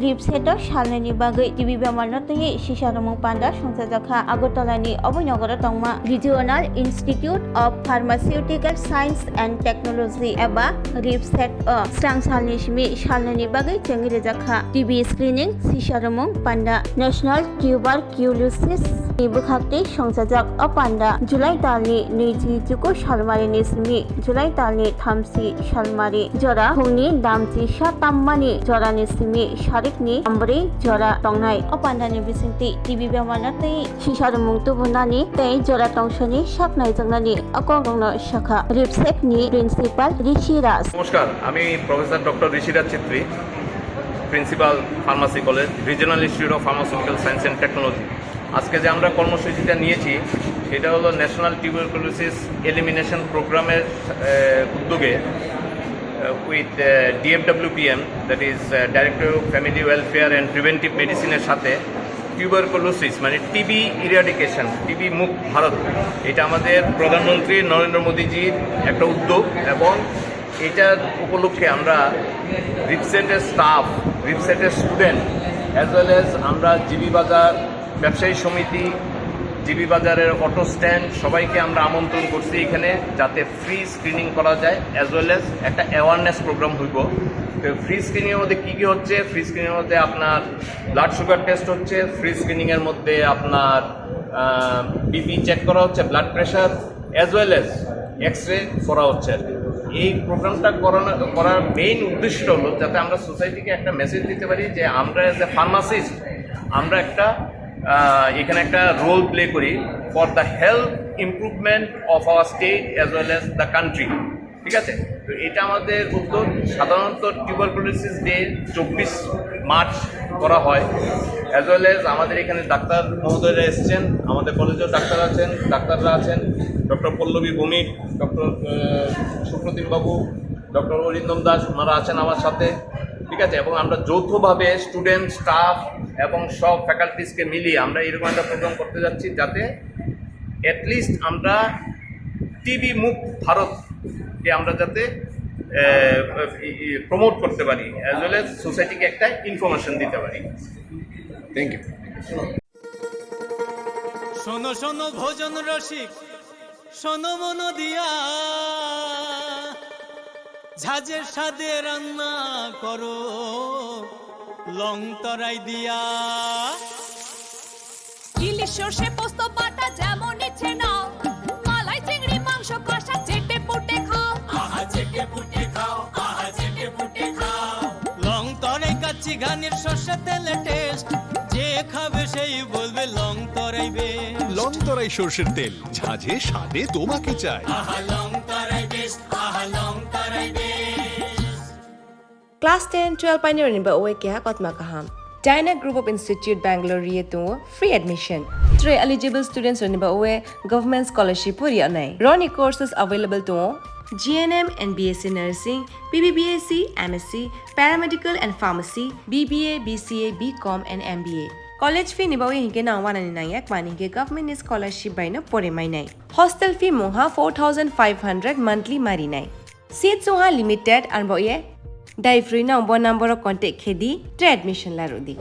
रिपसेट सालनि बागै टिभि बेमारनाथनि सिसारमं पान्डा संसाजाखा आगरतलानि अभयनगर तंमा regional institute of pharmaceutical science and technology एबा रिपसेट स्रां सालनि सिमि सालनि बागै चेंगिरेजाखा टिभि स्क्रीनिंग सिसारमं पान्डा नेशनल ट्यूबारक्यूलोसिस नि बुखाक्ति संसाजाक पान्डा जुलाई दालनि 29 सालमारिनि सिमि जुलाई दालनि 30 सालमारि जरा हुंनि दामथि साताम्मानि जरानि सिमि सारिकनि आम्ब्रै जरा तंनाय पान्डानि बिसिंति टिभि बेमारनाथै सिसारमं तुबुनानि तै जरा तंसनि साकनाय जंनानि अकंगनो शाखा रिपसेटनि प्रिन्सिपाल ऋषिराज। नमस्कार, আমি professor doctor Rishiraj Chhetri, principal pharmacy college, regional institute of pharmaceutical science and technology. আজকে যে আমরা কর্মসূচিটা নিয়েছি সেটা হলো ন্যাশনাল টিউবারকুলোসিস এলিমিনেশন প্রোগ্রামের উদ্যোগে with DFWPM, that is director of family welfare and preventive মেডিসিনের সাথে টিউবারকুলোসিস মানে টিবি ইরাডিকেশন, টিবি মুক্ত ভারত, এটা আমাদের প্রধানমন্ত্রী নরেন্দ্র মোদীজির একটা উদ্যোগ এবং এটার উপলক্ষে আমরা রিপসেটের স্টাফ, রিপসেটের স্টুডেন্ট অ্যাজ ওয়েল অ্যাজ আমরা জিবি বাজার ব্যবসায়ী সমিতি, জিবি বাজারের অটো স্ট্যান্ড সবাইকে আমরা আমন্ত্রণ করছি এখানে যাতে ফ্রি স্ক্রিনিং করা যায় অ্যাজ ওয়েল অ্যাজ একটা অ্যাওয়ারনেস প্রোগ্রাম হইব। তো ফ্রি স্ক্রিনিংয়ের মধ্যে কী কী হচ্ছে, ফ্রি স্ক্রিনিংয়ের মধ্যে আপনার ব্লাড সুগার টেস্ট হচ্ছে, ফ্রি স্ক্রিনিংয়ের মধ্যে আপনার বিপি চেক করা হচ্ছে, blood pressure as well as X ray করা হচ্ছে। এই প্রোগ্রামটা করার মেইন উদ্দেশ্য হলো যাতে আমরা সোসাইটিকে একটা মেসেজ দিতে পারি যে আমরা অ্যাজ এ ফার্মাসিস্ট আমরা এখানে একটা রোল প্লে করি for the health improvement of our state as well as the country. ঠিক আছে, তো এটা আমাদের উদ্যোগ। সাধারণত টিউবারকুলোসিস ডে 24 মার্চ করা হয়। অ্যাজ ওয়েল এজ আমাদের এখানে ডাক্তার মহোদয়রা এসছেন, আমাদের কলেজেও ডাক্তাররা আছেন, ডক্টর পল্লবী ভৌমিক, ডক্টর সুপ্রতিম বাবু, ডক্টর অরিন্দম দাস, ওনারা আছেন আমার সাথে। ঠিক আছে, এবং আমরা যৌথভাবে স্টুডেন্ট, স্টাফ এবং সব ফ্যাকাল্টিসকে মিলিয়ে আমরা এরকম একটা প্রোগ্রাম করতে যাচ্ছি যাতে অ্যাটলিস্ট আমরা টিবি মুক্ত ভারতকে আমরা যাতে প্রমোট করতে পারি অ্যাজ ওয়েল এজ সোসাইটিকে একটা ইনফরমেশন দিতে পারি। Thank you. শোনো শোনো ভোজন রসিক, শোনো মন দিয়া, ঝাঁঝের স্বাদে রান্না করো লং তরাই দিয়া। ইলিশ সর্ষে পোস্ত বাটা যেমন ইচ্ছে নাও, মালাই চিংড়ি মাংস কষা চেটে পুটে খাও, আহা চেটে পুটে খাও, আহা চেটে পুটে খাও। লং তরাই কাচ্চি ঘানির সর্ষে তেলে টেস্ট, যে খাবে সেই বলবে লং তরাই বেশ। লং তরাই সর্ষের তেল, ঝাঁঝে স্বাদে তোমাকে চাই। আহা লং তরাই বেশ, আহা লং তরাই বেশ। Class 10-12 pioneer ni ba oe kya kotma kaham. Dyna Group of Institute Bangalore riye to free admission. 3 eligible students ni ba oe government scholarship puri anai. Roni courses available to GNM and BSc Nursing, BBBSc, MSc, Paramedical and Pharmacy, BBA, BCA, BCom and MBA. College fee ni ba oe hinke na 199 mani ke government scholarship by no pore mai nai. Hostel fee moha 4500 monthly mari nai. Seats moha limited and ba oe Dai free na number contact khedi admission la rodi.